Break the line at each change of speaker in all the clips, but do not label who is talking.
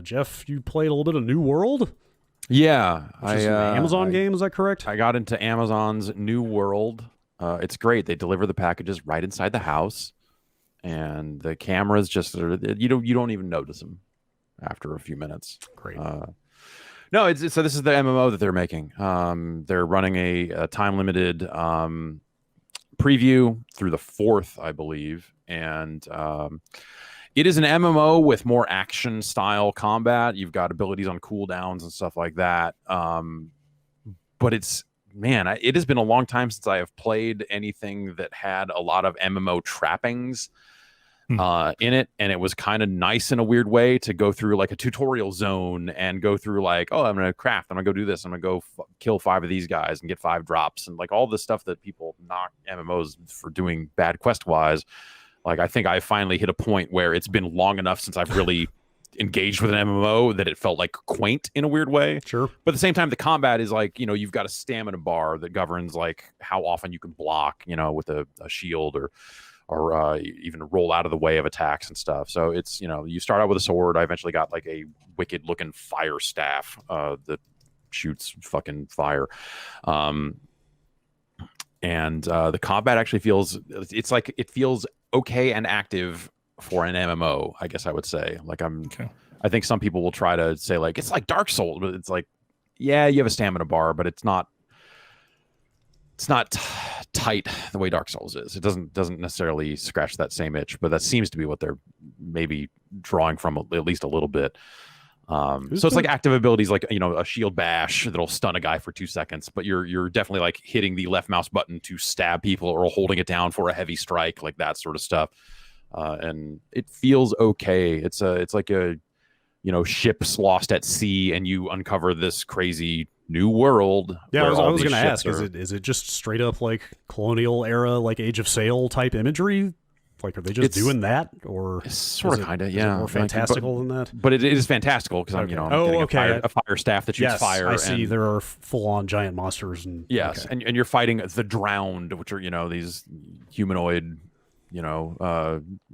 Jeff, you played a little bit of New World?
Yeah.
Which is an Amazon game, is that correct?
I got into Amazon's New World. It's great. They deliver the packages right inside the house, and the cameras just you don't even notice them after a few minutes.
Great.
No, so this is the MMO that they're making. They're running a time limited preview through the 4th, I believe, and it is an MMO with more action style combat. You've got abilities on cooldowns and stuff like that. But it has been a long time since I have played anything that had a lot of MMO trappings in it, and it was kind of nice in a weird way to go through like a tutorial zone and go through like, oh, I'm gonna craft, I'm gonna go do this, I'm gonna go kill 5 of these guys and get 5 drops, and like all the stuff that people knock MMOs for doing bad quest wise. Like, I think I finally hit a point where it's been long enough since I've really engaged with an MMO that it felt like quaint in a weird way.
Sure.
But at the same time, the combat is like, you've got a stamina bar that governs like how often you can block, with a shield or even roll out of the way of attacks and stuff. So it's, you start out with a sword. I eventually got like a wicked looking fire staff that shoots fucking fire. And the combat actually feels okay and active for an MMO, I guess I would say. Like I think some people will try to say like it's like Dark Souls, but it's like, yeah, you have a stamina bar, but it's not tight the way Dark Souls is. It doesn't necessarily scratch that same itch, but that seems to be what they're maybe drawing from at least a little bit. So it's like active abilities, like a shield bash that'll stun a guy for 2 seconds, but you're definitely like hitting the left mouse button to stab people or holding it down for a heavy strike, like that sort of stuff. And it feels okay. It's like a ships lost at sea, and you uncover this crazy new world.
Yeah, I was going to ask, is it just straight up like colonial era, like Age of Sail type imagery? Like, are they just doing that, or
it's sort of kind of, yeah,
more fantastical than that?
But it is fantastical because I'm getting a fire staff that shoots fire.
I see. There are full-on giant monsters, and
and you're fighting the drowned, which are these humanoid,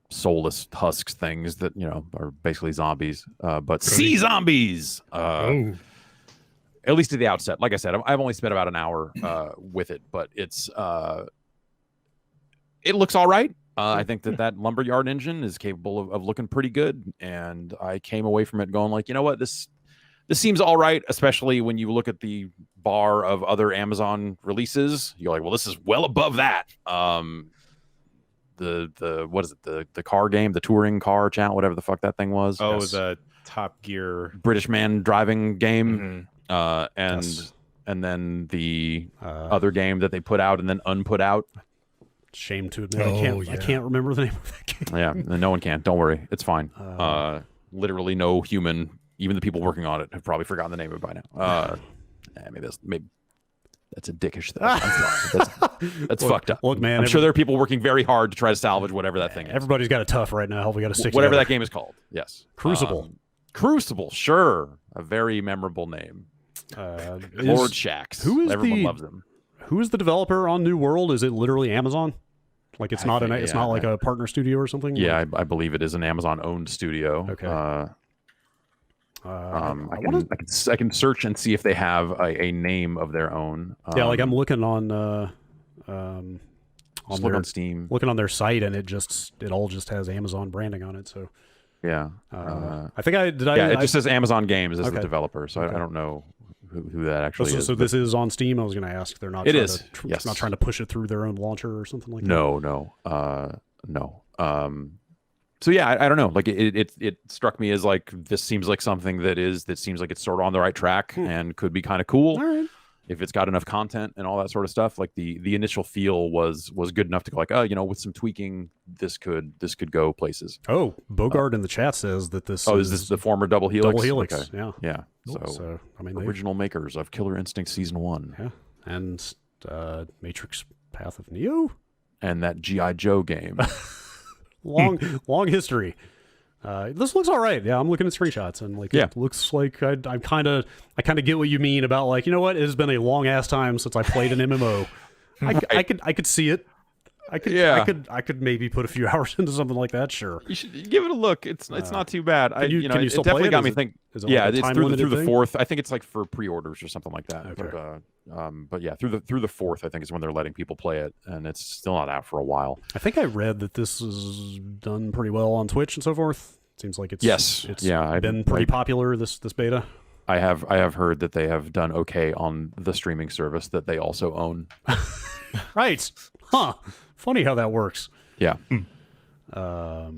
soulless husks things that are basically zombies, but sea zombies. At least at the outset. Like I said, I've only spent about an hour with it, but it looks all right. I think that lumberyard engine is capable of looking pretty good, and I came away from it going like, you know what, this seems all right, especially when you look at the bar of other Amazon releases. You're like, well, this is well above that. The what is it, the car game, the touring car channel, whatever the fuck that thing was.
Oh, yes. The Top Gear
British man driving game. And then the other game that they put out and then unput out.
Shame to admit, I can't remember the name of that game.
Yeah, no one can. Don't worry, it's fine. Literally, no human, even the people working on it, have probably forgotten the name of it by now. Maybe that's a dickish thing. I'm sorry. That's fucked up.
Look, man,
I'm sure there are people working very hard to try to salvage whatever that thing is.
Everybody's got it tough right now. We got to stick
whatever
together.
That game is called. Yes,
Crucible.
Crucible, sure, a very memorable name. Lord Shaxx. Everyone loves him.
Who is the developer on New World? Is it literally Amazon? Like it's not like a partner studio or something?
Yeah, I believe it is an Amazon-owned studio.
Okay.
I can search and see if they have a name of their own.
Yeah, like I'm looking on
Steam,
looking on their site, and it all just has Amazon branding on it. So
yeah,
I think it
just says Amazon Games as the developer, so I don't know who that actually is.
So this is on Steam. I was going to ask. They're not.
Yes.
Not trying to push it through their own launcher or something like that.
No. So yeah, I don't know. Like it struck me as like this seems like something that seems like it's sort of on the right track and could be kind of cool.
All right.
If it's got enough content and all that sort of stuff. Like the initial feel was good enough to go like, with some tweaking, this could go places.
Oh, Bogart in the chat says that this.
Oh, is this the former Double Helix?
Double Helix.
Okay. Yeah. So I mean, original makers of Killer Instinct Season 1.
Yeah, and Matrix Path of Neo,
and that G.I. Joe game.
long history. This looks all right. Yeah, I'm looking at screenshots and it looks like I kind of get what you mean about like, you know what, it has been a long ass time since I played an MMO. I could see it. I could maybe put a few hours into something like that. Sure,
you should give it a look. It's not too bad.
Can you still
it definitely
play it?
got me thinking.
Is it
Yeah,
like a
it's
time
through
limited
the
thing?
4th. I think it's like for pre-orders or something like that.
Okay.
But yeah, through the 4th, I think is when they're letting people play it, and it's still not out for a while.
I think I read that this is done pretty well on Twitch and so forth. Seems like it's been pretty popular, this beta.
I have heard that they have done okay on the streaming service that they also own.
Right. Huh. Funny how that works.
Yeah.
All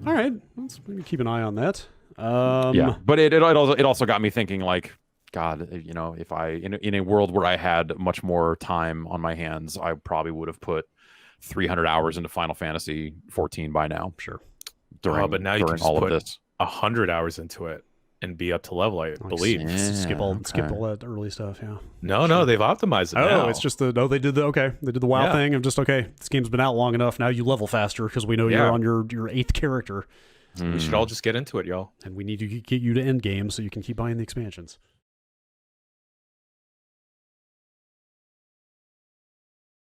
right. Let's keep an eye on that.
Yeah, but it also got me thinking, like, God, you know, if I in a world where I had much more time on my hands, I probably would have put 300 hours into Final Fantasy 14 by now.
Sure.
But now you can just
all
put
of this
100 hours into it and be up to level, I believe.
Skip all that early stuff. Yeah.
No, they've optimized it now.
It's just they did the WoW thing of just, okay, this game's been out long enough. Now you level faster because we know you're on your 8th character.
We should all just get into it, y'all.
And we need to get you to end game so you can keep buying the expansions.